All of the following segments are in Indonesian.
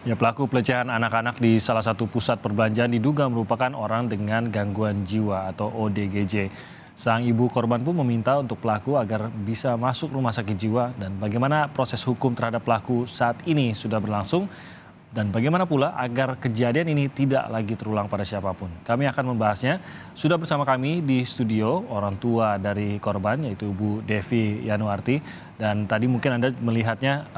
Ya, pelaku pelecehan anak-anak di salah satu pusat perbelanjaan diduga merupakan orang dengan gangguan jiwa atau ODGJ. Sang ibu korban pun meminta untuk pelaku agar bisa masuk rumah sakit jiwa dan bagaimana proses hukum terhadap pelaku saat ini sudah berlangsung dan bagaimana pula agar kejadian ini tidak lagi terulang pada siapapun. Kami akan membahasnya. Sudah bersama kami di studio orang tua dari korban yaitu Bu Devi Yanuarti dan tadi mungkin Anda melihatnya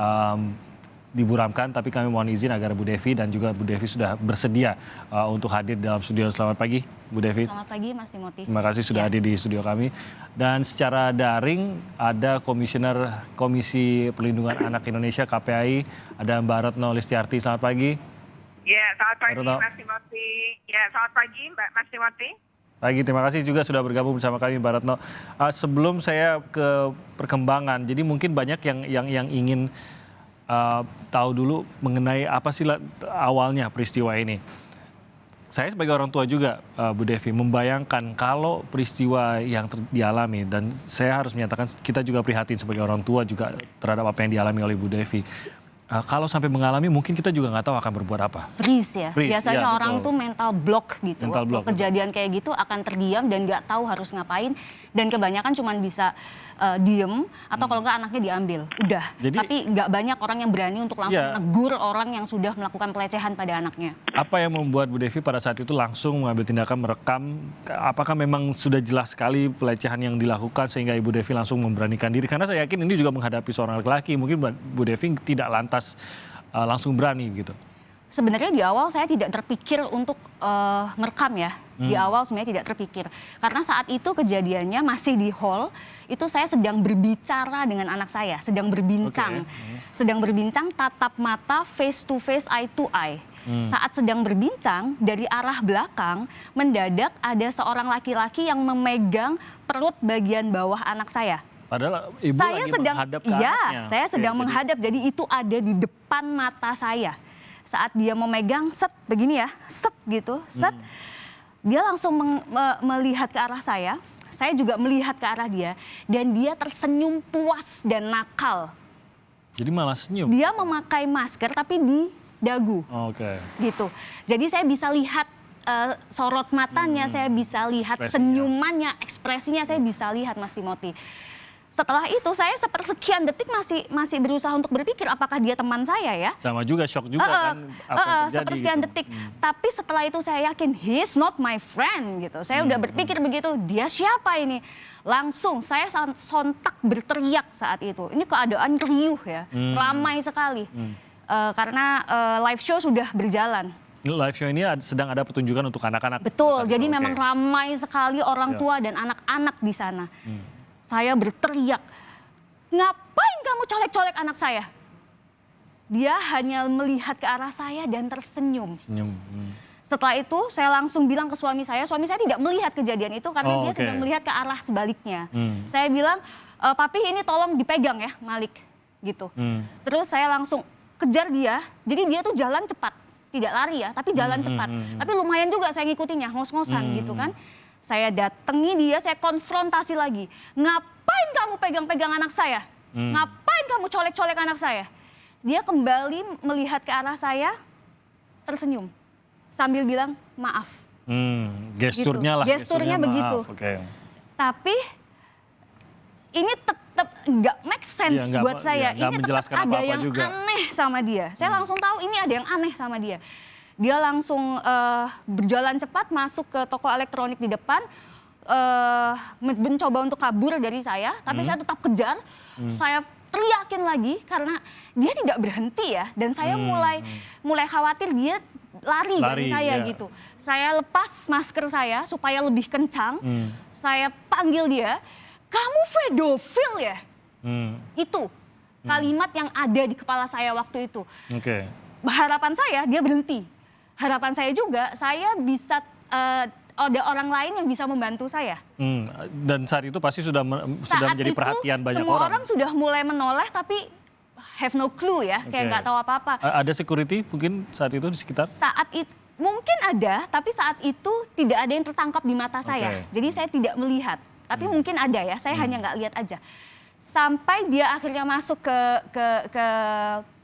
diburamkan, tapi kami mohon izin agar Bu Devi dan juga Bu Devi sudah bersedia untuk hadir dalam studio. Selamat pagi, Bu Devi. Selamat pagi, Mas Timothy. Terima kasih sudah hadir di studio kami. Dan secara daring ada Komisioner Komisi Perlindungan Anak Indonesia KPAI, ada Mbak Retno Listiarti. Selamat pagi. Ya, selamat pagi Mas Timothy. Ya, selamat pagi Mas Timothy. Pagi, terima kasih juga sudah bergabung bersama kami Mbak Retno. Sebelum saya ke perkembangan, jadi mungkin banyak yang ingin tahu dulu mengenai apa sih awalnya peristiwa ini. Saya sebagai orang tua juga, Bu Devi, membayangkan kalau peristiwa yang dialami, dan saya harus menyatakan kita juga prihatin sebagai orang tua juga terhadap apa yang dialami oleh Bu Devi. Kalau sampai mengalami mungkin kita juga nggak tahu akan berbuat apa. Freeze ya. Biasanya ya, orang tuh mental block gitu. Mental block, kejadian kayak gitu akan terdiam dan nggak tahu harus ngapain. Dan kebanyakan cuma bisa diem atau kalau nggak anaknya diambil. Udah. Jadi, tapi nggak banyak orang yang berani untuk langsung menegur orang yang sudah melakukan pelecehan pada anaknya. Apa yang membuat Bu Devi pada saat itu langsung mengambil tindakan merekam? Apakah memang sudah jelas sekali pelecehan yang dilakukan sehingga Ibu Devi langsung memberanikan diri? Karena saya yakin ini juga menghadapi seorang laki-laki. Mungkin Bu Devi tidak lantas langsung berani gitu. Sebenarnya di awal saya tidak terpikir untuk merekam ya. Di awal sebenarnya tidak terpikir. Karena saat itu kejadiannya masih di hall, itu saya sedang berbicara dengan anak saya, sedang berbincang. Sedang berbincang tatap mata, face to face, eye to eye. Saat sedang berbincang, dari arah belakang, mendadak ada seorang laki-laki yang memegang perut bagian bawah anak saya. Padahal ibu saya lagi sedang, menghadap ke anaknya. Saya sedang menghadap, jadi itu ada di depan mata saya. Saat dia memegang, set begini ya, set gitu, set. Dia langsung melihat ke arah saya juga melihat ke arah dia, dan dia tersenyum puas dan nakal. Jadi malah senyum? Dia memakai masker tapi di dagu, gitu. Jadi saya bisa lihat sorot matanya, saya bisa lihat senyumannya, ekspresinya saya bisa lihat, Mas Timothy. Setelah itu saya sepersekian detik masih berusaha untuk berpikir apakah dia teman saya ya. Sama juga, shock juga kan apa yang terjadi. Sepersekian gitu. detik. Tapi setelah itu saya yakin he's not my friend gitu. Saya udah berpikir begitu, dia siapa ini? Langsung saya sontak berteriak saat itu. Ini keadaan riuh ya, ramai sekali. Karena live show sudah berjalan. Live show ini sedang ada pertunjukan untuk anak-anak. Betul, jadi memang ramai sekali orang tua dan anak-anak di sana. Saya berteriak, ngapain kamu colek-colek anak saya? Dia hanya melihat ke arah saya dan tersenyum. Setelah itu saya langsung bilang ke suami saya tidak melihat kejadian itu karena dia sedang melihat ke arah sebaliknya. Saya bilang, papi ini tolong dipegang ya Malik, gitu. Terus saya langsung kejar dia, jadi dia tuh jalan cepat, tidak lari ya, tapi jalan cepat. Tapi lumayan juga saya ngikutinya, ngos-ngosan gitu kan. Saya datangi dia, saya konfrontasi lagi. Ngapain kamu pegang-pegang anak saya? Ngapain kamu colek-colek anak saya? Dia kembali melihat ke arah saya, tersenyum. Sambil bilang, maaf. Gesturnya gitu. lah. Gesturnya begitu. Tapi ini tetap nggak make sense buat saya. Ini tetap ada yang aneh sama dia. Saya langsung tahu ini ada yang aneh sama dia. Dia langsung berjalan cepat masuk ke toko elektronik di depan, mencoba untuk kabur dari saya, tapi saya tetap kejar. Saya teriakin lagi karena dia tidak berhenti ya, dan saya mulai khawatir dia lari dari saya gitu. Saya lepas masker saya supaya lebih kencang. Saya panggil dia, kamu pedofil ya? Itu kalimat yang ada di kepala saya waktu itu. Harapan saya dia berhenti. Harapan saya juga, saya bisa ada orang lain yang bisa membantu saya. Dan saat itu pasti sudah menjadi perhatian banyak orang. Semua orang sudah mulai menoleh tapi have no clue ya, kayak nggak tahu apa-apa. Ada security mungkin saat itu di sekitar? Saat itu mungkin ada, tapi saat itu tidak ada yang tertangkap di mata saya. Jadi saya tidak melihat, tapi mungkin ada ya, saya hanya nggak lihat aja. Sampai dia akhirnya masuk ke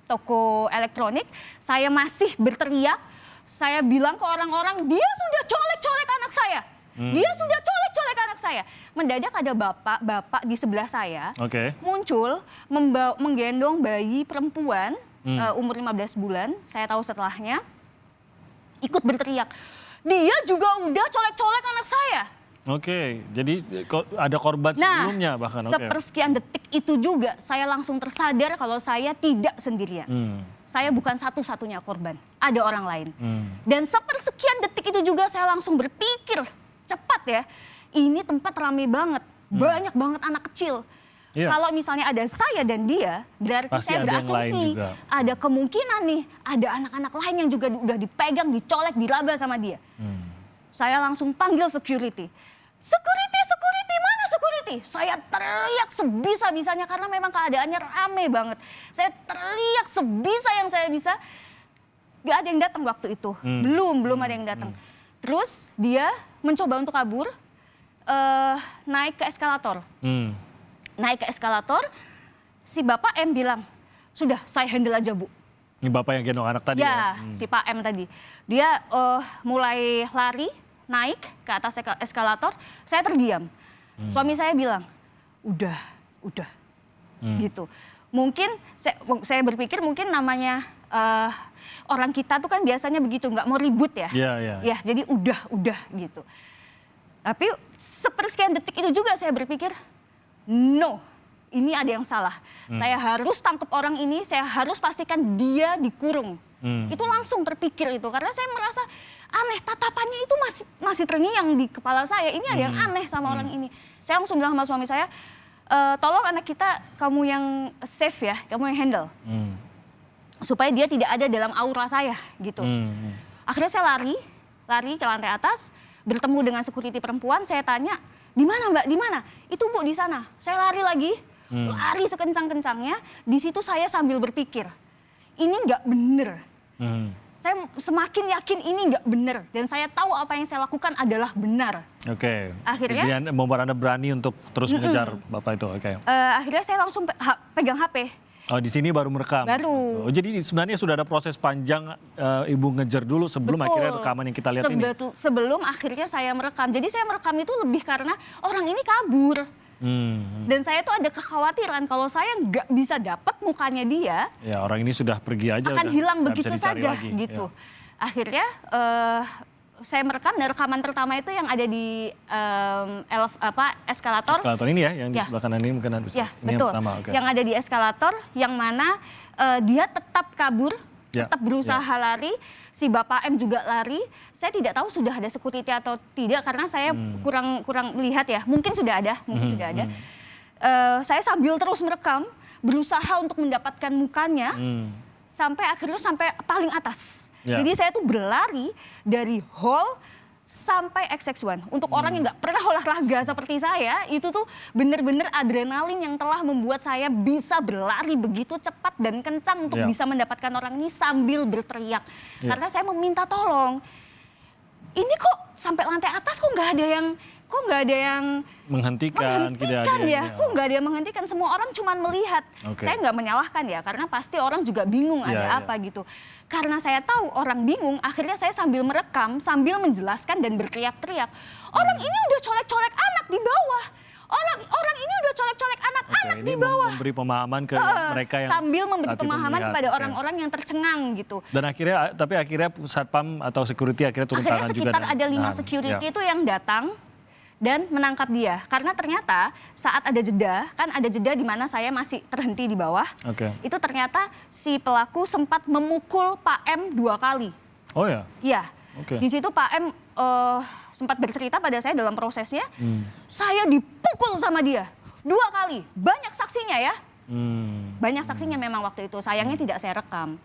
toko elektronik, saya masih berteriak, saya bilang ke orang-orang, dia sudah colek-colek anak saya. Dia sudah colek-colek anak saya. Mendadak ada bapak di sebelah saya muncul menggendong bayi perempuan umur 15 bulan. Saya tahu setelahnya ikut berteriak. Dia juga udah colek-colek anak saya. Jadi ada korban sebelumnya bahkan. Sepersekian detik itu juga saya langsung tersadar kalau saya tidak sendirian. Saya bukan satu-satunya korban, ada orang lain. Dan sepersekian detik itu juga saya langsung berpikir, cepat ya, ini tempat ramai banget, banyak banget anak kecil. Kalau misalnya ada saya dan dia, berarti pasti saya berasumsi ada kemungkinan nih, ada anak-anak lain yang juga udah dipegang, dicolek, diraba sama dia. Saya langsung panggil security. Security, mana security? Saya teriak sebisa-bisanya karena memang keadaannya rame banget. Saya teriak sebisa yang saya bisa. Gak ada yang datang waktu itu, belum ada yang datang. Terus dia mencoba untuk kabur, naik ke eskalator. Naik ke eskalator, si Bapak M bilang, sudah saya handle aja Bu. Ini Bapak yang gendong anak tadi ya? Si Pak M tadi. Dia mulai lari, naik ke atas eskalator, saya terdiam. Suami saya bilang, udah. Gitu. Mungkin saya berpikir mungkin namanya orang kita tuh kan biasanya begitu, nggak mau ribut ya. Ya, jadi udah gitu. Tapi sepersekian detik itu juga saya berpikir, no, ini ada yang salah. Saya harus tangkap orang ini, saya harus pastikan dia dikurung. Itu langsung terpikir itu, karena saya merasa aneh, tatapannya itu masih terngiang di kepala saya. Ini ada yang aneh sama orang ini. Saya langsung bilang sama suami saya, tolong anak kita kamu yang save ya, kamu yang handle. Supaya dia tidak ada dalam aura saya gitu. Akhirnya saya lari ke lantai atas, bertemu dengan security perempuan, saya tanya, di mana Mbak, di mana? Itu Bu di sana. Saya lari lagi, lari sekencang-kencangnya. Di situ saya sambil berpikir, ini nggak bener. Saya semakin yakin ini nggak bener dan saya tahu apa yang saya lakukan adalah benar. Akhirnya, jadi membuat Anda berani untuk terus mengejar Bapak itu. Akhirnya saya langsung pegang HP. Oh, di sini baru merekam. Baru. Oh, jadi sebenarnya sudah ada proses panjang Ibu ngejar dulu sebelum akhirnya rekaman yang kita lihat ini. Sebelum akhirnya saya merekam. Jadi saya merekam itu lebih karena orang ini kabur. Dan saya tuh ada kekhawatiran kalau saya nggak bisa dapat mukanya dia. Ya, orang ini sudah pergi aja. Akan hilang begitu saja lagi. gitu. Akhirnya saya merekam dan rekaman pertama itu yang ada di eskalator. Eskalator ini ya, yang di sebelah kanan ini mungkin bisa. Ya, ini betul. Yang pertama, yang ada di eskalator, yang mana dia tetap kabur, tetap berusaha lari. Si Bapak M juga lari. Saya tidak tahu sudah ada security atau tidak karena saya kurang melihat ya. Mungkin sudah ada, saya sambil terus merekam, berusaha untuk mendapatkan mukanya sampai akhirnya sampai paling atas. Jadi saya tuh berlari dari hall sampai XX1. Untuk orang yang nggak pernah olahraga seperti saya, itu tuh bener-bener adrenalin yang telah membuat saya bisa berlari begitu cepat dan kencang untuk bisa mendapatkan orang ini sambil berteriak. Karena saya meminta tolong. Ini kok sampai lantai atas kok nggak ada yang menghentikan ya. Kok nggak ada yang menghentikan, semua orang cuma melihat. Saya nggak menyalahkan ya, karena pasti orang juga bingung ada apa gitu. Karena saya tahu orang bingung, akhirnya saya sambil merekam, sambil menjelaskan dan berteriak-teriak. Orang ini udah colek-colek anak di bawah. Orang ini udah colek-colek anak-anak di bawah. Memberi pemahaman ke mereka yang sambil memberi pemahaman kepada orang-orang yang tercengang gitu. Dan akhirnya satpam atau security akhirnya turun tangan juga. Sekitar ada 5 security itu yang datang dan menangkap dia. Karena ternyata saat ada jeda, kan ada jeda di mana saya masih terhenti di bawah. Itu ternyata si pelaku sempat memukul Pak M 2 kali. Oh ya? Iya. Di situ Pak M sempat bercerita pada saya dalam prosesnya, saya dipukul sama dia 2 kali. Banyak saksinya ya. Banyak saksinya memang waktu itu. Sayangnya tidak saya rekam.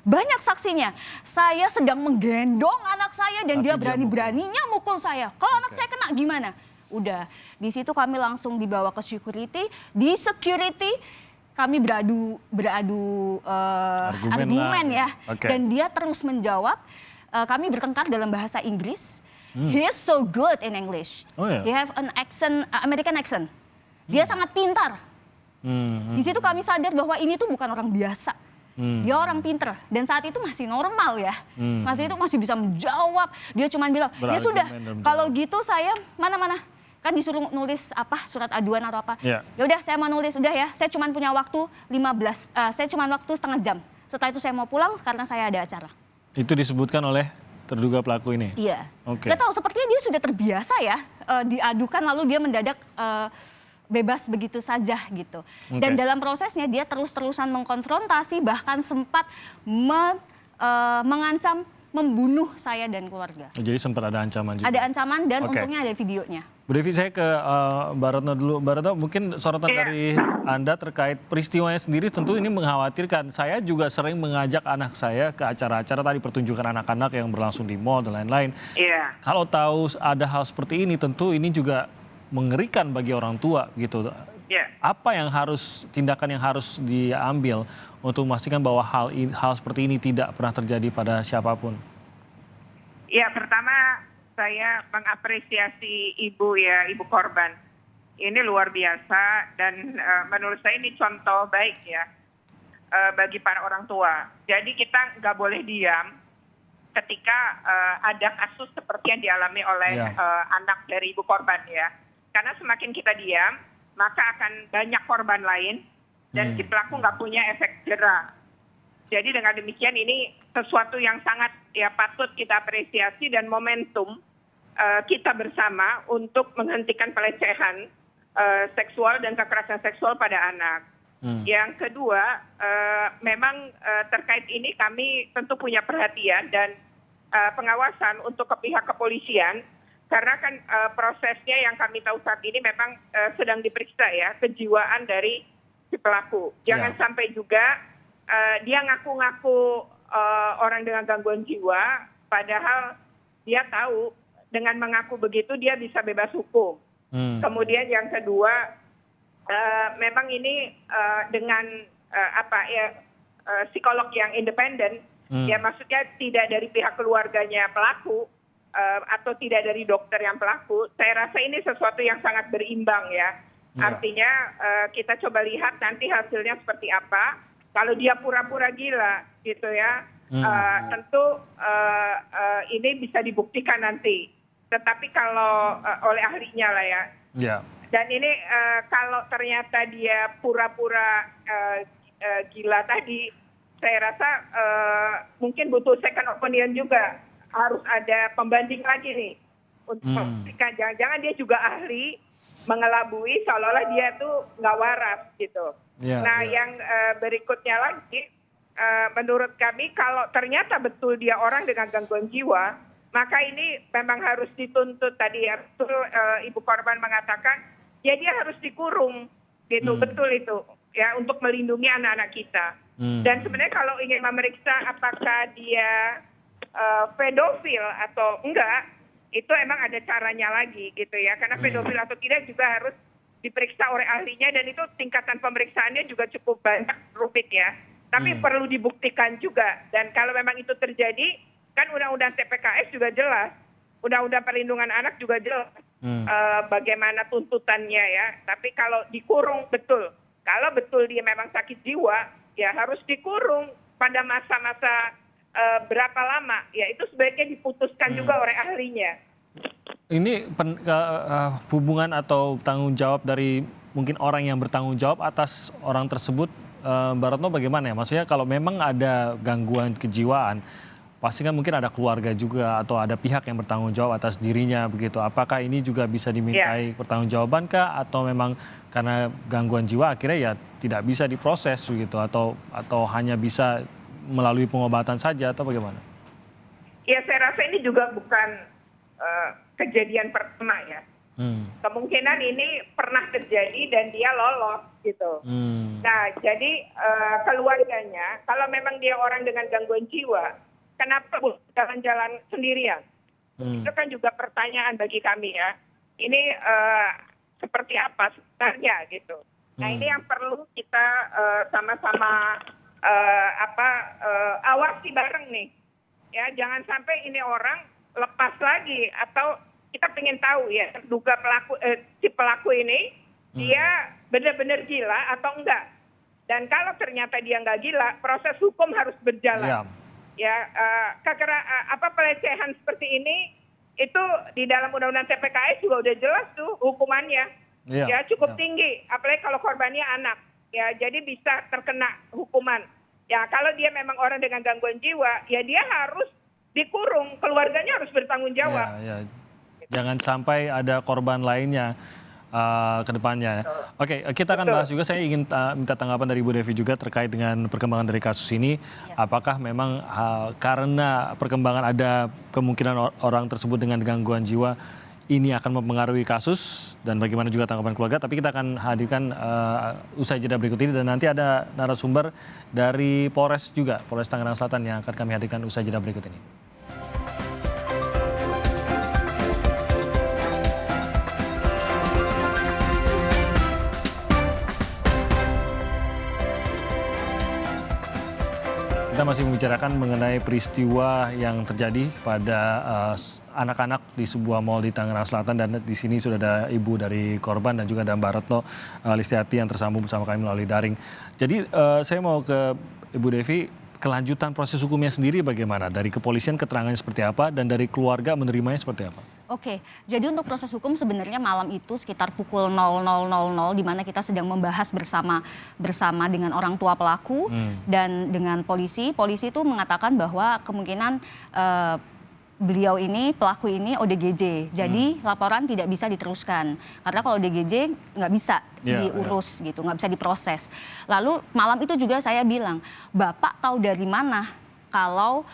Banyak saksinya. Saya sedang menggendong anak saya dan dia berani-beraninya mukul saya. Kalau anak saya kena gimana? Udah, di situ kami langsung dibawa ke security. Di security kami beradu argumen ya. Dan dia terus menjawab. Kami bertengkar dalam bahasa Inggris. He is so good in English. He have an accent, American accent. Dia sangat pintar. Di situ kami sadar bahwa ini tuh bukan orang biasa. Dia orang pinter dan saat itu masih normal ya. Masih bisa menjawab. Dia cuma bilang, "Ya sudah, kalau gitu saya mana-mana." Kan disuruh nulis surat aduan atau apa. Ya udah saya mau nulis, udah ya. Saya cuma punya waktu saya cuma waktu setengah jam. Setelah itu saya mau pulang karena saya ada acara. Itu disebutkan oleh terduga pelaku ini? Iya. Oke. Saya tahu sepertinya dia sudah terbiasa ya diadukan lalu dia mendadak bebas begitu saja gitu. Dan dalam prosesnya dia terus-terusan mengkonfrontasi bahkan sempat mengancam membunuh saya dan keluarga. Jadi sempat ada ancaman juga? Ada ancaman dan untungnya ada videonya. Bu Devi, saya ke Mbak Retno dulu. Mbak Retno, mungkin sorotan dari Anda terkait peristiwanya sendiri tentu ini mengkhawatirkan. Saya juga sering mengajak anak saya ke acara-acara tadi pertunjukan anak-anak yang berlangsung di mall dan lain-lain. Kalau tahu ada hal seperti ini tentu ini juga mengerikan bagi orang tua gitu. Apa tindakan yang harus diambil untuk memastikan bahwa hal seperti ini tidak pernah terjadi pada siapapun? Ya, pertama saya mengapresiasi ibu korban. Ini luar biasa dan menurut saya ini contoh baik ya bagi para orang tua. Jadi kita nggak boleh diam ketika ada kasus seperti yang dialami oleh anak dari ibu korban ya. Karena semakin kita diam, maka akan banyak korban lain dan si pelaku nggak punya efek jera. Jadi dengan demikian ini sesuatu yang sangat patut kita apresiasi dan momentum kita bersama untuk menghentikan pelecehan seksual dan kekerasan seksual pada anak. Yang kedua, memang terkait ini kami tentu punya perhatian dan pengawasan untuk ke pihak kepolisian. Karena kan prosesnya yang kami tahu saat ini memang sedang diperiksa ya kejiwaan dari si pelaku. Jangan sampai juga dia ngaku-ngaku orang dengan gangguan jiwa, padahal dia tahu dengan mengaku begitu dia bisa bebas hukum. Kemudian yang kedua, memang ini dengan psikolog yang independen, ya maksudnya tidak dari pihak keluarganya pelaku. Atau tidak dari dokter yang pelaku, saya rasa ini sesuatu yang sangat berimbang ya. Artinya kita coba lihat nanti hasilnya seperti apa. Kalau dia pura-pura gila gitu ya, tentu ini bisa dibuktikan nanti. Tetapi kalau oleh ahlinya lah ya. Dan ini kalau ternyata dia pura-pura gila tadi, saya rasa mungkin butuh second opinion juga. Harus ada pembanding lagi nih untuk memastikan jangan-jangan dia juga ahli mengelabui seolah-olah dia tuh nggak waras gitu. Yang berikutnya lagi, menurut kami kalau ternyata betul dia orang dengan gangguan jiwa, maka ini memang harus dituntut tadi ya. Betul ibu korban mengatakan, ya dia harus dikurung gitu, betul itu ya untuk melindungi anak-anak kita. Dan sebenarnya kalau ingin memeriksa apakah dia pedofil atau enggak, itu emang ada caranya lagi gitu ya. Karena pedofil atau tidak juga harus diperiksa oleh ahlinya dan itu tingkatan pemeriksaannya juga cukup banyak rumit ya. Tapi perlu dibuktikan juga. Dan kalau memang itu terjadi, kan undang-undang TPKS juga jelas. Undang-undang perlindungan anak juga jelas bagaimana tuntutannya ya. Tapi kalau dikurung betul. Kalau betul dia memang sakit jiwa, ya harus dikurung pada masa-masa berapa lama, ya itu sebaiknya diputuskan juga oleh ahlinya. Ini hubungan atau tanggung jawab dari mungkin orang yang bertanggung jawab atas orang tersebut, Mbak Retno bagaimana ya? Maksudnya kalau memang ada gangguan kejiwaan, pasti kan mungkin ada keluarga juga atau ada pihak yang bertanggung jawab atas dirinya begitu. Apakah ini juga bisa dimintai pertanggungjawaban kah? Atau memang karena gangguan jiwa akhirnya ya tidak bisa diproses begitu atau hanya bisa melalui pengobatan saja atau bagaimana? Ya saya rasa ini juga bukan kejadian pertama ya. Kemungkinan ini pernah terjadi dan dia lolos gitu. Nah jadi keluarganya kalau memang dia orang dengan gangguan jiwa, kenapa jalan-jalan sendirian? Itu kan juga pertanyaan bagi kami ya. Ini seperti apa sebenarnya gitu. Nah ini yang perlu kita sama-sama awasi bareng nih ya, jangan sampai ini orang lepas lagi atau kita pengen tahu ya terduga pelaku si pelaku ini dia benar-benar gila atau enggak Dan kalau ternyata dia nggak gila, proses hukum harus berjalan. Ya, pelecehan seperti ini itu di dalam Undang-Undang TPKS juga udah jelas tuh hukumannya. Ya, cukup tinggi, apalagi kalau korbannya anak. Ya, jadi bisa terkena hukuman. Ya, kalau dia memang orang dengan gangguan jiwa, ya dia harus dikurung, keluarganya harus bertanggung jawab. Jangan sampai ada korban lainnya ke depannya. Oke, kita akan bahas juga. Saya ingin minta tanggapan dari Ibu Devi juga terkait dengan perkembangan dari kasus ini. Apakah memang karena perkembangan ada kemungkinan orang tersebut dengan gangguan jiwa ini akan mempengaruhi kasus, dan bagaimana juga tanggapan keluarga. Tapi kita akan hadirkan usai jeda berikut ini, dan nanti ada narasumber dari Polres juga, Polres Tangerang Selatan, yang akan kami hadirkan usai jeda berikut ini. Kita masih membicarakan mengenai peristiwa yang terjadi pada anak-anak di sebuah mal di Tangerang Selatan, dan di sini sudah ada ibu dari korban dan juga ada Mbak Retno Listiati yang tersambung bersama kami melalui daring. Jadi saya mau ke Ibu Devi, kelanjutan proses hukumnya sendiri bagaimana? Dari kepolisian keterangannya seperti apa, dan dari keluarga menerimanya seperti apa? Oke, jadi untuk proses hukum sebenarnya malam itu sekitar pukul 00.00 di mana kita sedang membahas bersama dengan orang tua pelaku dan dengan polisi. Polisi itu mengatakan bahwa kemungkinan beliau ini, pelaku ini ODGJ. Jadi laporan tidak bisa diteruskan. Karena kalau ODGJ nggak bisa diurus gitu, nggak bisa diproses. Lalu malam itu juga saya bilang, Bapak tahu dari mana kalau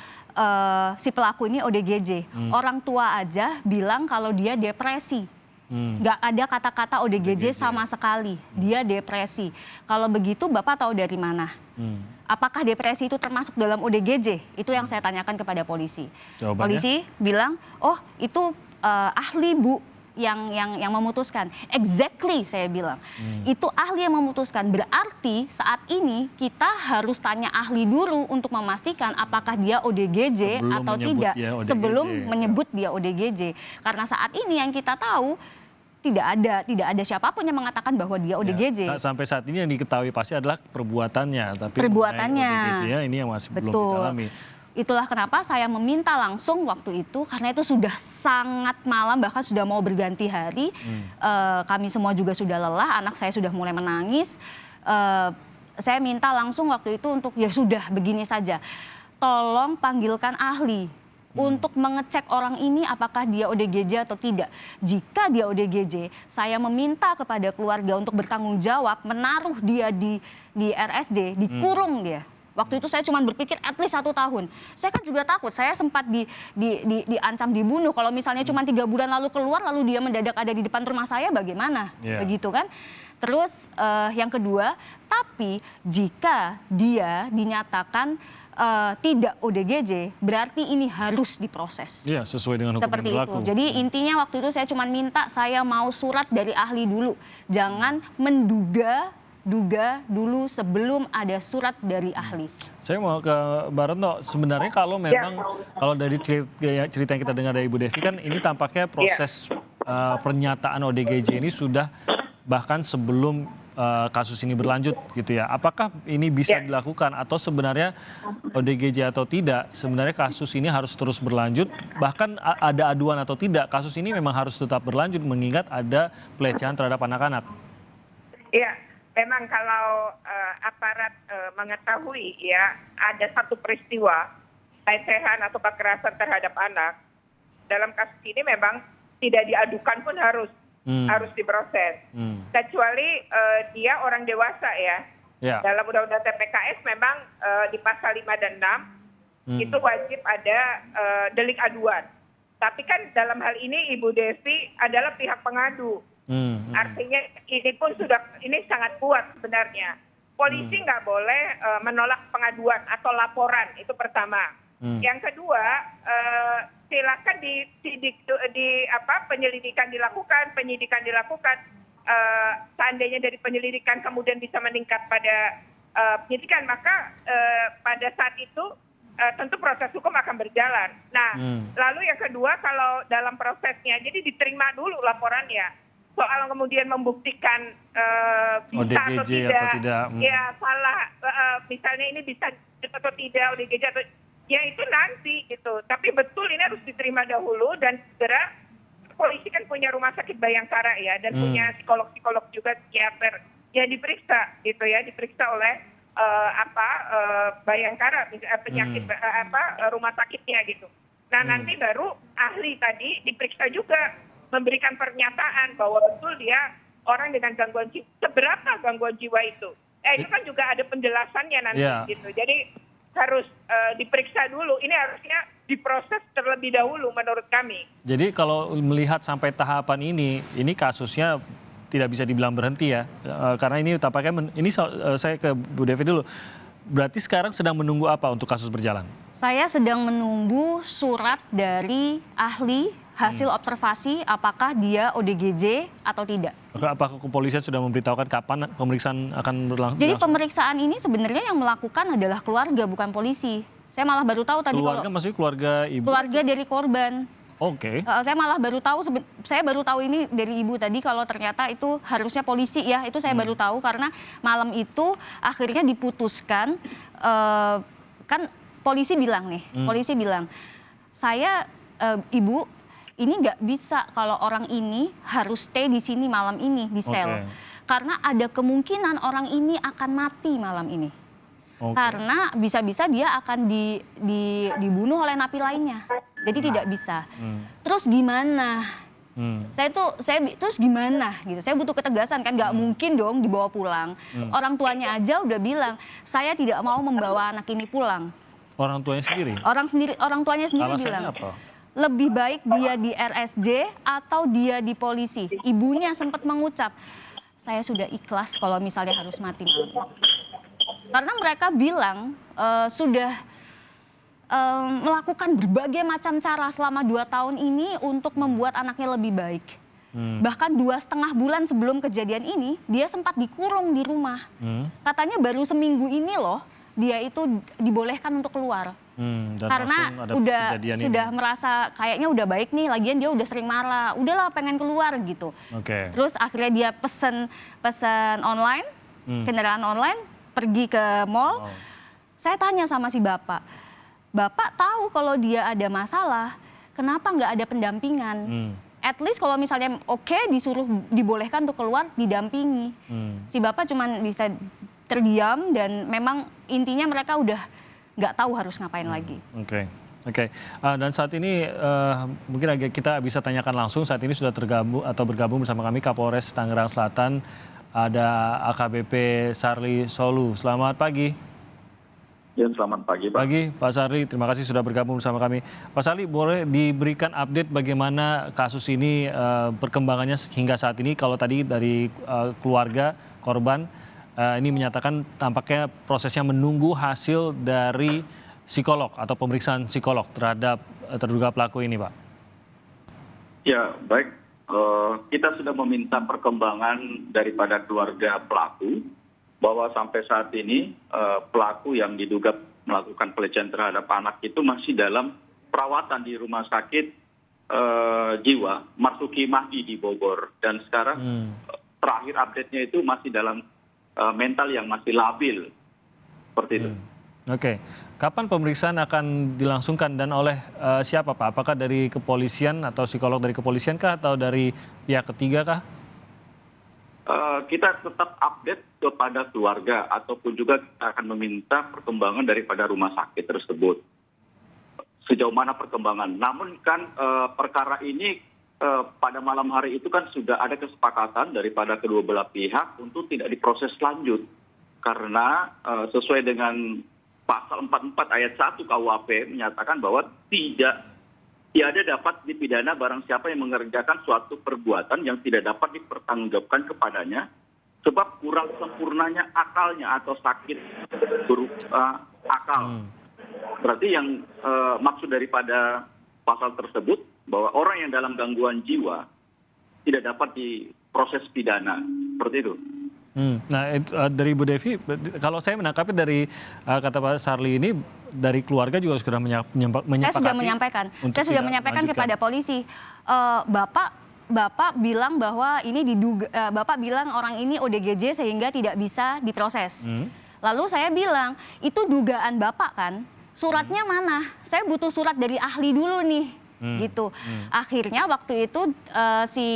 si pelaku ini ODGJ? Orang tua aja bilang kalau dia depresi. Nggak ada kata-kata ODGJ sama sekali. Dia depresi. Kalau begitu Bapak tahu dari mana? Apakah depresi itu termasuk dalam ODGJ? Itu yang saya tanyakan kepada polisi. Jawabannya? Polisi bilang, oh itu ahli Bu yang memutuskan. Exactly, saya bilang. Itu ahli yang memutuskan. Berarti saat ini kita harus tanya ahli dulu untuk memastikan apakah dia ODGJ atau tidak. Sebelum menyebut dia ODGJ. Karena saat ini yang kita tahu tidak ada siapapun yang mengatakan bahwa dia ODGJ. Sampai saat ini yang diketahui pasti adalah perbuatannya, tapi ODGJ-nya ini yang masih belum didalami. Itulah kenapa saya meminta langsung waktu itu, karena itu sudah sangat malam, bahkan sudah mau berganti hari. Kami semua juga sudah lelah, anak saya sudah mulai menangis. Saya minta langsung waktu itu untuk, ya sudah begini saja, tolong panggilkan ahli untuk mengecek orang ini apakah dia ODGJ atau tidak. Jika dia ODGJ, saya meminta kepada keluarga untuk bertanggung jawab, menaruh dia di RSD, dikurung dia. Waktu itu saya cuma berpikir at least 1 tahun. Saya kan juga takut, saya sempat diancam dibunuh. Kalau misalnya cuma 3 bulan lalu keluar, lalu dia mendadak ada di depan rumah saya, bagaimana? Begitu kan? Terus yang kedua, tapi jika dia dinyatakan tidak ODGJ, berarti ini harus diproses. Iya, sesuai dengan hukum seperti yang berlaku. Itu. Jadi intinya waktu itu saya cuma minta, saya mau surat dari ahli dulu. Jangan menduga dulu sebelum ada surat dari ahli. Saya mau ke Mbak Retno, sebenarnya kalau memang kalau dari cerita yang kita dengar dari Ibu Devi kan ini tampaknya proses pernyataan ODGJ ini sudah bahkan sebelum kasus ini berlanjut gitu ya. Apakah ini bisa dilakukan atau sebenarnya ODGJ atau tidak, sebenarnya kasus ini harus terus berlanjut, bahkan ada aduan atau tidak, kasus ini memang harus tetap berlanjut mengingat ada pelecehan terhadap anak-anak. Iya. Memang kalau aparat mengetahui ya ada satu peristiwa pelecehan atau kekerasan terhadap anak, dalam kasus ini memang tidak diadukan pun harus diproses. Kecuali dia orang dewasa ya. Dalam Undang-Undang TPKS memang di pasal 5 dan 6 itu wajib ada delik aduan. Tapi kan dalam hal ini Ibu Devi adalah pihak pengadu. Artinya ini sangat kuat sebenarnya. Polisi nggak boleh menolak pengaduan atau laporan, itu pertama. Yang kedua, silakan penyelidikan dilakukan, penyidikan dilakukan. Seandainya dari penyelidikan kemudian bisa meningkat pada penyidikan, maka pada saat itu tentu proses hukum akan berjalan. Nah, lalu yang kedua, kalau dalam prosesnya, jadi diterima dulu laporannya. soal kemudian membuktikan bisa ODGJ atau tidak. ya salah, misalnya ini bisa atau tidak ODGJ atau ya itu nanti gitu. Tapi betul ini harus diterima dahulu dan segera. Polisi kan punya rumah sakit Bayangkara ya dan punya psikolog-psikolog juga, psikiater ya diperiksa gitu ya, diperiksa oleh Bayangkara penyakit rumah sakitnya gitu. Nah nanti baru ahli tadi diperiksa juga memberikan pernyataan bahwa betul dia orang dengan gangguan jiwa. Seberapa gangguan jiwa itu? Itu kan juga ada penjelasannya nanti gitu. Jadi harus diperiksa dulu. Ini harusnya diproses terlebih dahulu menurut kami. Jadi kalau melihat sampai tahapan ini kasusnya tidak bisa dibilang berhenti ya, karena ini tampaknya saya ke Bu Devi dulu. Berarti sekarang sedang menunggu apa untuk kasus berjalan? Saya sedang menunggu surat dari ahli hasil observasi apakah dia ODGJ atau tidak. Apakah kepolisian sudah memberitahukan kapan pemeriksaan akan berlangsung? Jadi pemeriksaan ini sebenarnya yang melakukan adalah keluarga bukan polisi. Saya malah baru tahu tadi keluarga, maksudnya keluarga ibu? Keluarga dari korban. Oke. Saya malah baru tahu, saya baru tahu ini dari ibu tadi kalau ternyata itu harusnya polisi ya, itu saya baru tahu karena malam itu akhirnya diputuskan, kan polisi bilang nih, polisi bilang, saya ibu ini nggak bisa kalau orang ini harus stay di sini malam ini di sel, karena ada kemungkinan orang ini akan mati malam ini. Karena bisa-bisa dia akan dibunuh oleh napi lainnya. Jadi tidak bisa. Terus gimana? Terus gimana gitu. Saya butuh ketegasan kan, nggak mungkin dong dibawa pulang. Orang tuanya aja udah bilang, saya tidak mau membawa anak ini pulang. Orang tuanya sendiri? Orang tuanya sendiri bilang. Apa? Lebih baik dia di RSJ atau dia di polisi. Ibunya sempat mengucap, saya sudah ikhlas kalau misalnya harus mati malam ini. Karena mereka bilang sudah melakukan berbagai macam cara selama 2 tahun ini untuk membuat anaknya lebih baik. Bahkan 2,5 bulan sebelum kejadian ini, dia sempat dikurung di rumah. Katanya baru seminggu ini loh, dia itu dibolehkan untuk keluar. Karena sudah merasa kayaknya udah baik nih, lagian dia udah sering marah, udahlah pengen keluar gitu. Terus akhirnya dia pesen online, kendaraan online, pergi ke mall. Saya tanya sama si bapak tahu kalau dia ada masalah, kenapa nggak ada pendampingan? At least kalau misalnya disuruh dibolehkan untuk keluar, didampingi. Si bapak cuman bisa terdiam dan memang intinya mereka udah nggak tahu harus ngapain lagi. Oke. Dan saat ini mungkin kita bisa tanyakan langsung, saat ini sudah bergabung bersama kami Kapolres Tangerang Selatan, ada AKBP Sarli Solu. Selamat pagi. Ya, selamat pagi, Pak. Pagi, Pak Sarli. Terima kasih sudah bergabung bersama kami. Pak Sarli, boleh diberikan update bagaimana kasus ini perkembangannya hingga saat ini? Kalau tadi dari keluarga korban ini menyatakan tampaknya prosesnya menunggu hasil dari psikolog atau pemeriksaan psikolog terhadap terduga pelaku ini, Pak. Ya, baik. Kita sudah meminta perkembangan daripada keluarga pelaku bahwa sampai saat ini pelaku yang diduga melakukan pelecehan terhadap anak itu masih dalam perawatan di rumah sakit jiwa Marzuki Mahdi di Bogor, dan sekarang terakhir update-nya itu masih dalam mental yang masih labil seperti itu. Oke. Kapan pemeriksaan akan dilangsungkan dan oleh siapa, Pak? Apakah dari kepolisian atau psikolog dari kepolisian kah atau dari pihak ketiga kah? Kita tetap update kepada keluarga ataupun juga kita akan meminta perkembangan daripada rumah sakit tersebut. Sejauh mana perkembangan. Namun kan perkara ini pada malam hari itu kan sudah ada kesepakatan daripada kedua belah pihak untuk tidak diproses lanjut. Karena sesuai dengan Pasal 44 ayat 1 KUHP menyatakan bahwa tiada dapat dipidana barang siapa yang mengerjakan suatu perbuatan yang tidak dapat dipertanggungjawabkan kepadanya sebab kurang sempurnanya akalnya atau sakit berupa akal. Berarti yang maksud daripada pasal tersebut bahwa orang yang dalam gangguan jiwa tidak dapat diproses pidana. Seperti itu. Nah, dari Bu Devi, kalau saya menangkapnya dari kata Pak Sarli ini, dari keluarga juga sudah Saya sudah menyampaikan kepada polisi, Bapak Bapak bilang bahwa ini diduga, Bapak bilang orang ini ODGJ sehingga tidak bisa diproses. Lalu saya bilang, itu dugaan Bapak kan? Suratnya mana? Saya butuh surat dari ahli dulu nih. Gitu. Akhirnya waktu itu si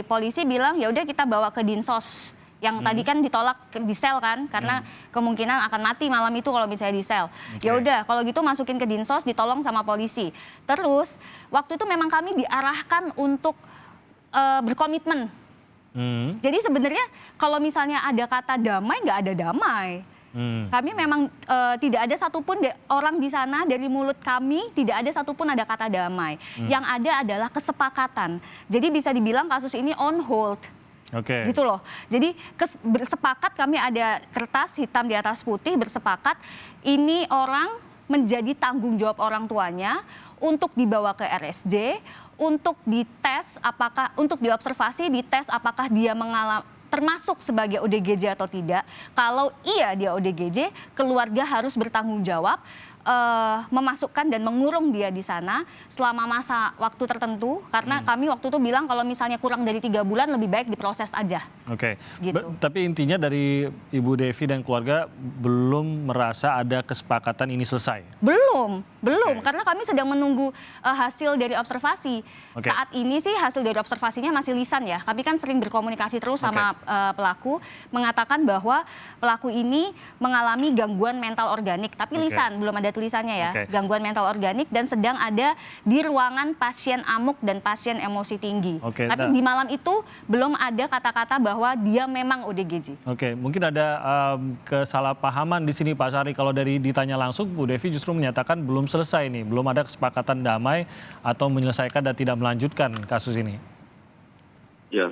polisi bilang ya udah kita bawa ke Dinsos. Yang tadi kan ditolak di sel kan, karena kemungkinan akan mati malam itu kalau misalnya di sel. Ya udah, kalau gitu masukin ke Dinsos, ditolong sama polisi. Terus waktu itu memang kami diarahkan untuk berkomitmen. Jadi sebenarnya kalau misalnya ada kata damai, nggak ada damai. Kami memang tidak ada satupun orang di sana dari mulut kami tidak ada satupun ada kata damai. Yang ada adalah kesepakatan. Jadi bisa dibilang kasus ini on hold. Gitu loh. Jadi bersepakat, kami ada kertas hitam di atas putih bersepakat ini orang menjadi tanggung jawab orang tuanya untuk dibawa ke RSJ, untuk dites apakah, untuk diobservasi, dites apakah dia termasuk sebagai ODGJ atau tidak. Kalau iya dia ODGJ, keluarga harus bertanggung jawab memasukkan dan mengurung dia di sana selama masa waktu tertentu, karena kami waktu itu bilang kalau misalnya kurang dari 3 bulan lebih baik diproses aja. Gitu. Tapi intinya dari Ibu Devi dan keluarga belum merasa ada kesepakatan ini selesai? Belum, karena kami sedang menunggu hasil dari observasi. Saat ini sih hasil dari observasinya masih lisan ya. Kami kan sering berkomunikasi terus sama pelaku, mengatakan bahwa pelaku ini mengalami gangguan mental organik, tapi lisan, belum ada tulisannya ya. Gangguan mental organik dan sedang ada di ruangan pasien amuk dan pasien emosi tinggi. Tapi di malam itu belum ada kata-kata bahwa dia memang ODGJ. Mungkin ada kesalahpahaman di sini Pak Sari. Kalau dari ditanya langsung, Bu Devi justru menyatakan belum selesai nih, belum ada kesepakatan damai atau menyelesaikan dan tidak melanjutkan kasus ini. Ya,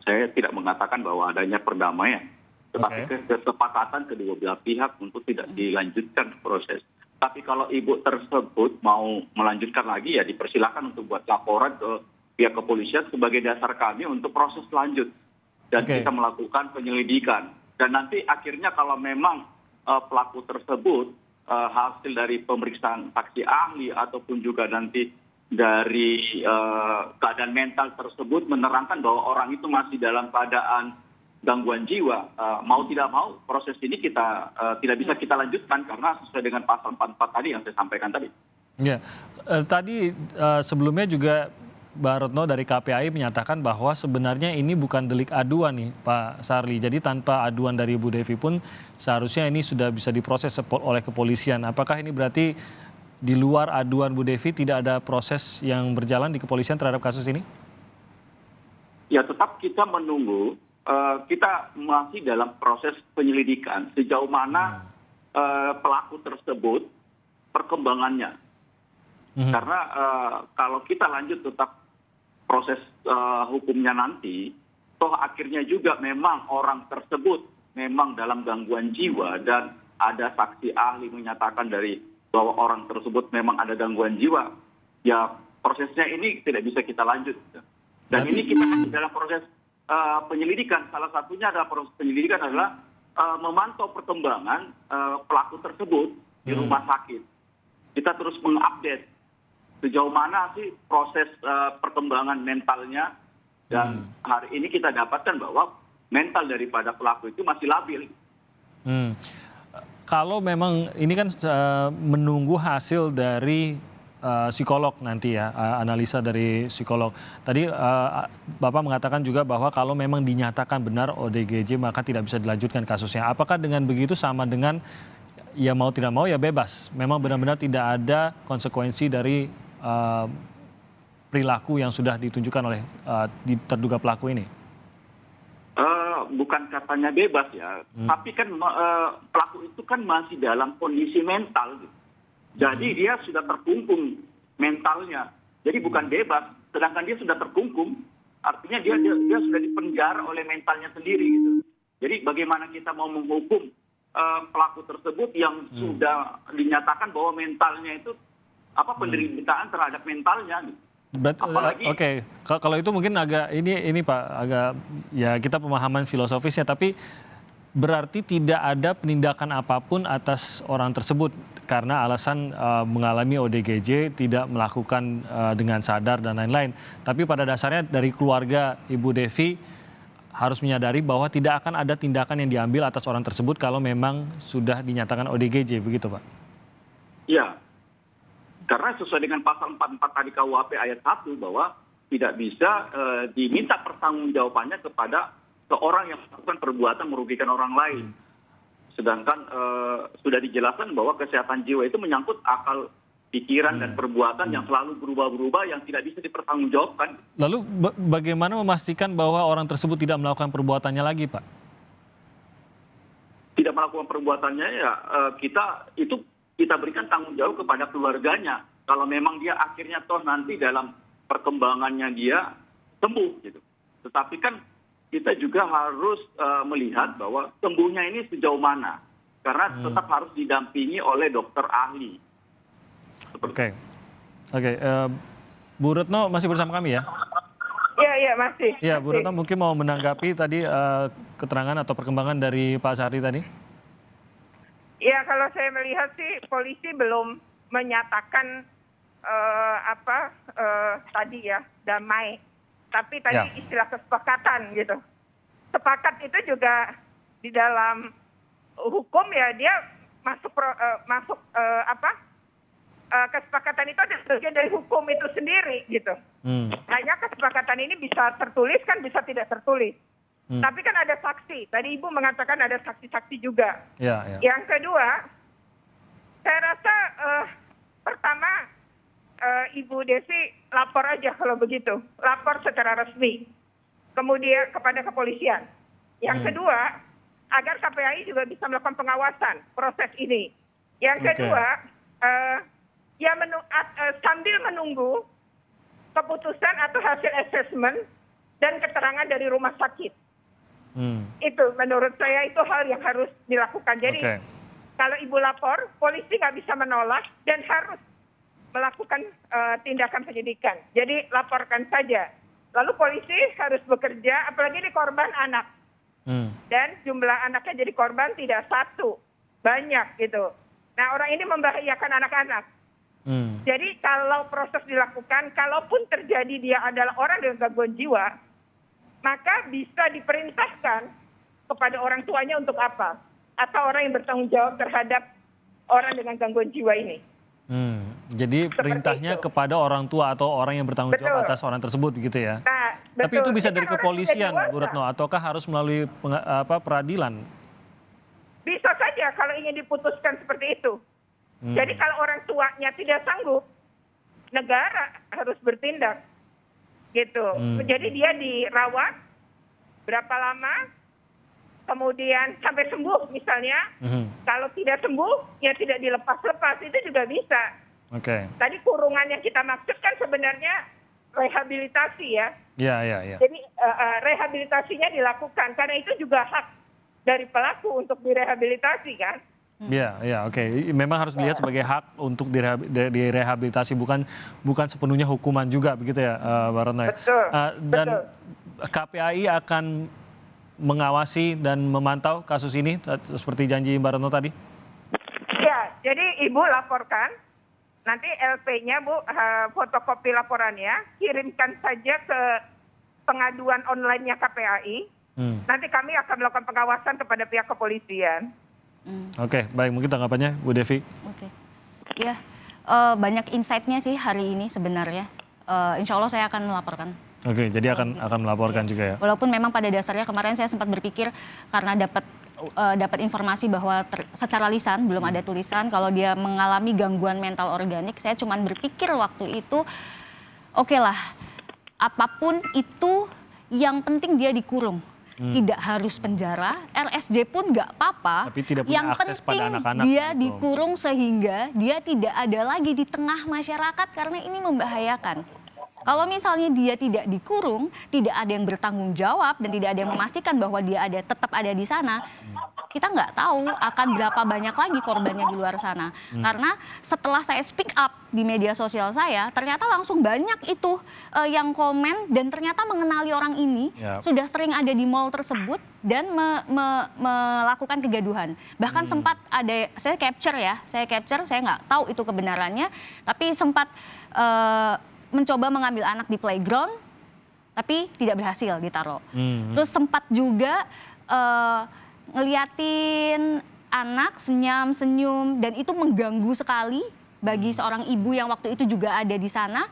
saya tidak mengatakan bahwa adanya perdamaian, tetapi kesepakatan kedua belah pihak untuk tidak dilanjutkan proses. Tapi kalau ibu tersebut mau melanjutkan lagi ya dipersilakan untuk buat laporan ke pihak kepolisian sebagai dasar kami untuk proses lanjut dan kita melakukan penyelidikan. Dan nanti akhirnya kalau memang pelaku tersebut hasil dari pemeriksaan saksi ahli ataupun juga nanti dari keadaan mental tersebut menerangkan bahwa orang itu masih dalam keadaan gangguan jiwa, mau tidak mau proses ini kita tidak bisa kita lanjutkan karena sesuai dengan pasal 44 tadi yang saya sampaikan tadi. Ya, tadi sebelumnya juga Mbak Retno dari KPAI menyatakan bahwa sebenarnya ini bukan delik aduan nih Pak Sarli. Jadi tanpa aduan dari Bu Devi pun seharusnya ini sudah bisa diproses oleh kepolisian. Apakah ini berarti di luar aduan Bu Devi tidak ada proses yang berjalan di kepolisian terhadap kasus ini? Ya tetap kita menunggu, kita masih dalam proses penyelidikan sejauh mana pelaku tersebut perkembangannya. Karena kalau kita lanjut tetap proses hukumnya nanti, toh akhirnya juga memang orang tersebut memang dalam gangguan jiwa dan ada saksi ahli menyatakan dari bahwa orang tersebut memang ada gangguan jiwa, ya prosesnya ini tidak bisa kita lanjut. Dan ini kita masih dalam proses penyelidikan. Salah satunya adalah proses penyelidikan adalah memantau perkembangan pelaku tersebut di rumah sakit. Kita terus mengupdate sejauh mana sih proses perkembangan mentalnya, dan hari ini kita dapatkan bahwa mental daripada pelaku itu masih labil. Kalau memang ini kan menunggu hasil dari psikolog nanti ya, analisa dari psikolog. Tadi Bapak mengatakan juga bahwa kalau memang dinyatakan benar ODGJ maka tidak bisa dilanjutkan kasusnya. Apakah dengan begitu sama dengan ya mau tidak mau ya bebas? Memang benar-benar tidak ada konsekuensi dari perilaku yang sudah ditunjukkan oleh terduga pelaku ini? Bukan katanya bebas ya, tapi kan pelaku itu kan masih dalam kondisi mental. Jadi dia sudah terkungkung mentalnya. Jadi bukan bebas, sedangkan dia sudah terkungkung, artinya dia sudah dipenjara oleh mentalnya sendiri gitu. Jadi bagaimana kita mau menghukum pelaku tersebut yang sudah dinyatakan bahwa mentalnya itu penderitaan terhadap mentalnya. Oke, kalau itu mungkin agak ini Pak, agak ya kita pemahaman filosofisnya, tapi berarti tidak ada penindakan apapun atas orang tersebut karena alasan mengalami ODGJ, tidak melakukan dengan sadar dan lain-lain. Tapi pada dasarnya dari keluarga Ibu Devi harus menyadari bahwa tidak akan ada tindakan yang diambil atas orang tersebut kalau memang sudah dinyatakan ODGJ, begitu Pak? Iya, karena sesuai dengan pasal 44 tadi KUHP ayat 1 bahwa tidak bisa diminta pertanggungjawabannya kepada seorang yang melakukan perbuatan merugikan orang lain. Sedangkan sudah dijelaskan bahwa kesehatan jiwa itu menyangkut akal, pikiran, dan perbuatan yang selalu berubah-berubah yang tidak bisa dipertanggungjawabkan. Lalu bagaimana memastikan bahwa orang tersebut tidak melakukan perbuatannya lagi, Pak? Tidak melakukan perbuatannya ya kita berikan tanggung jawab kepada keluarganya. Kalau memang dia akhirnya toh nanti dalam perkembangannya dia sembuh gitu. Tetapi kan kita juga harus melihat bahwa sembuhnya ini sejauh mana. Karena tetap harus didampingi oleh dokter ahli. Oke. Bu Retno masih bersama kami ya? Iya, masih. Iya, Bu Retno mungkin mau menanggapi tadi keterangan atau perkembangan dari Pak Sari tadi? Ya, kalau saya melihat sih polisi belum menyatakan tadi ya damai. Tapi tadi istilah kesepakatan gitu. Sepakat itu juga di dalam hukum ya dia kesepakatan itu adalah bagian dari hukum itu sendiri gitu. Hanya kesepakatan ini bisa tertulis kan bisa tidak tertulis. Tapi kan ada saksi. Tadi Ibu mengatakan ada saksi-saksi juga. Ya. Yang kedua, saya rasa pertama Ibu Desi lapor aja kalau begitu. Lapor secara resmi. Kemudian kepada kepolisian. Yang kedua, agar KPAI juga bisa melakukan pengawasan proses ini. Yang kedua, sambil menunggu keputusan atau hasil asesmen dan keterangan dari rumah sakit. Itu menurut saya itu hal yang harus dilakukan. Jadi kalau Ibu lapor, polisi nggak bisa menolak dan harus melakukan tindakan penyidikan. Jadi laporkan saja. Lalu polisi harus bekerja, apalagi ini korban anak. Dan jumlah anaknya jadi korban tidak satu, banyak gitu. Nah orang ini membahayakan anak-anak. Jadi kalau proses dilakukan, kalaupun terjadi dia adalah orang dengan gangguan jiwa, maka bisa diperintahkan kepada orang tuanya untuk apa? Atau orang yang bertanggung jawab terhadap orang dengan gangguan jiwa ini. Jadi perintahnya kepada orang tua atau orang yang bertanggung jawab atas orang tersebut gitu ya? Nah, tapi itu bisa dari kepolisian, Bu Retno, ataukah harus melalui peradilan? Bisa saja kalau ingin diputuskan seperti itu. Jadi kalau orang tuanya tidak sanggup, negara harus bertindak. Gitu. Jadi dia dirawat berapa lama, kemudian sampai sembuh misalnya. Kalau tidak sembuh, ya tidak dilepas-lepas, itu juga bisa. Tadi kurungan yang kita maksudkan sebenarnya rehabilitasi ya. Iya. Jadi rehabilitasinya dilakukan, karena itu juga hak dari pelaku untuk direhabilitasi kan. Iya, oke. Memang harus dilihat sebagai hak untuk direhabilitasi, bukan sepenuhnya hukuman juga, begitu ya, Mbak Retno? Betul. Dan KPAI akan mengawasi dan memantau kasus ini seperti janji Mbak Retno tadi? Ya, jadi Ibu laporkan, nanti LP-nya Bu, fotokopi laporannya, kirimkan saja ke pengaduan online-nya KPAI. Nanti kami akan melakukan pengawasan kepada pihak kepolisian. Oke, baik. Mungkin tanggapannya Bu Devi. Ya, banyak insight-nya sih hari ini sebenarnya. Insya Allah saya akan melaporkan. Oke, jadi akan melaporkan juga ya. Walaupun memang pada dasarnya kemarin saya sempat berpikir karena dapat informasi bahwa secara lisan belum ada tulisan kalau dia mengalami gangguan mental organik, saya cuma berpikir waktu itu oke lah, apapun itu yang penting dia dikurung. Tidak harus penjara, RSJ pun nggak apa-apa. Tapi tidak punya akses pada anak-anak. Dia dikurung sehingga dia tidak ada lagi di tengah masyarakat karena ini membahayakan. Kalau misalnya dia tidak dikurung, tidak ada yang bertanggung jawab dan tidak ada yang memastikan bahwa dia tetap ada di sana, kita nggak tahu akan berapa banyak lagi korbannya di luar sana. Karena setelah saya speak up di media sosial saya, ternyata langsung banyak itu yang komen dan ternyata mengenali orang ini, sudah sering ada di mall tersebut dan melakukan kegaduhan. Bahkan sempat ada, saya capture, saya nggak tahu itu kebenarannya, tapi sempat mencoba mengambil anak di playground, tapi tidak berhasil ditaruh. Terus sempat juga ngeliatin anak senyum-senyum dan itu mengganggu sekali bagi seorang ibu yang waktu itu juga ada di sana.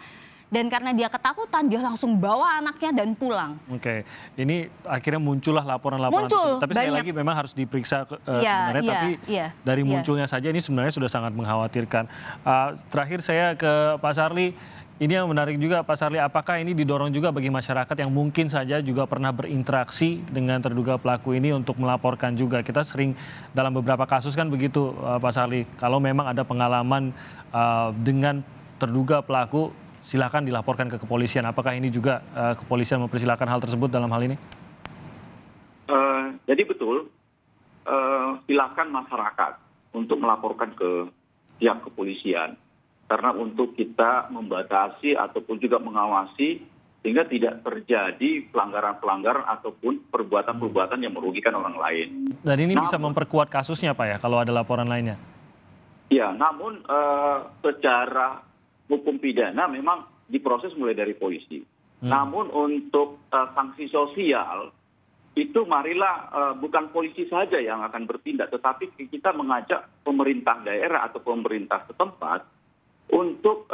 Dan karena dia ketakutan, dia langsung bawa anaknya dan pulang. Oke, ini akhirnya muncullah laporan-laporan tersebut. Tapi sekali lagi memang harus diperiksa sebenarnya, tapi dari munculnya saja ini sebenarnya sudah sangat mengkhawatirkan. Terakhir saya ke Pak Sarli, ini yang menarik juga Pak Sarli, apakah ini didorong juga bagi masyarakat yang mungkin saja juga pernah berinteraksi dengan terduga pelaku ini untuk melaporkan juga. Kita sering dalam beberapa kasus kan begitu Pak Sarli, kalau memang ada pengalaman dengan terduga pelaku, silakan dilaporkan ke kepolisian. Apakah ini juga kepolisian mempersilahkan hal tersebut dalam hal ini? Jadi betul, silakan masyarakat untuk melaporkan ke pihak kepolisian. Karena untuk kita membatasi ataupun juga mengawasi sehingga tidak terjadi pelanggaran-pelanggaran ataupun perbuatan-perbuatan yang merugikan orang lain. Dan ini bisa memperkuat kasusnya Pak ya kalau ada laporan lainnya? Ya, namun secara hukum pidana memang diproses mulai dari polisi. Namun untuk sanksi sosial itu marilah bukan polisi saja yang akan bertindak, tetapi kita mengajak pemerintah daerah atau pemerintah setempat untuk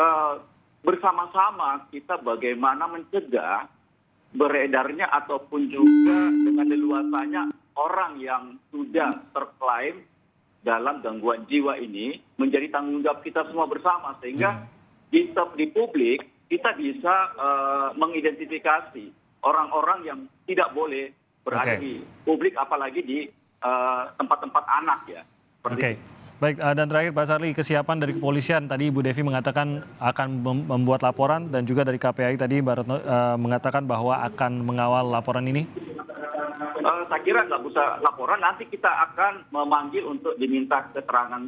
bersama-sama kita bagaimana mencegah beredarnya ataupun juga dengan leluasanya orang yang sudah terklaim dalam gangguan jiwa ini menjadi tanggung jawab kita semua bersama, sehingga di publik kita bisa mengidentifikasi orang-orang yang tidak boleh berada di publik, apalagi di tempat-tempat anak ya. Oke. Baik, dan terakhir Pak Sarli, kesiapan dari kepolisian, tadi Ibu Devi mengatakan akan membuat laporan dan juga dari KPAI tadi Mbak Retno mengatakan bahwa akan mengawal laporan ini? Saya kira nggak usah laporan, nanti kita akan memanggil untuk diminta keterangan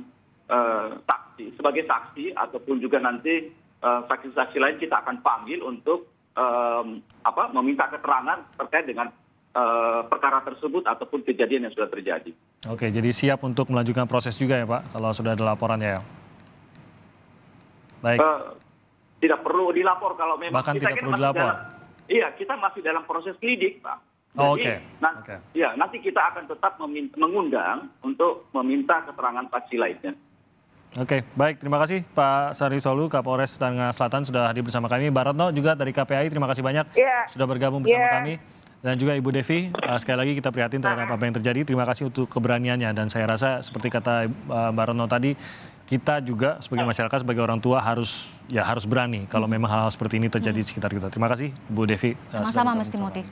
saksi, sebagai saksi ataupun juga nanti saksi-saksi lain kita akan panggil untuk meminta keterangan terkait dengan perkara tersebut ataupun kejadian yang sudah terjadi. Oke, jadi siap untuk melanjutkan proses juga ya Pak, kalau sudah ada laporannya ya? Baik. Tidak perlu dilapor kalau memang. Bahkan tidak perlu dilapor? Iya, kita masih dalam proses lidik Pak. Jadi, nanti kita akan tetap mengundang untuk meminta keterangan saksi lainnya. Oke, baik. Terima kasih Pak Sarli Solu, Kapolres Tangerang Selatan sudah hadir bersama kami. Mbak Retno juga dari KPAI, terima kasih banyak sudah bergabung bersama kami. Dan juga Ibu Devi, sekali lagi kita prihatin terhadap apa yang terjadi. Terima kasih untuk keberaniannya. Dan saya rasa seperti kata Mbak Retno tadi, kita juga sebagai masyarakat, sebagai orang tua harus berani kalau memang hal-hal seperti ini terjadi di sekitar kita. Terima kasih Bu Devi. Sama-sama Mas Timothy.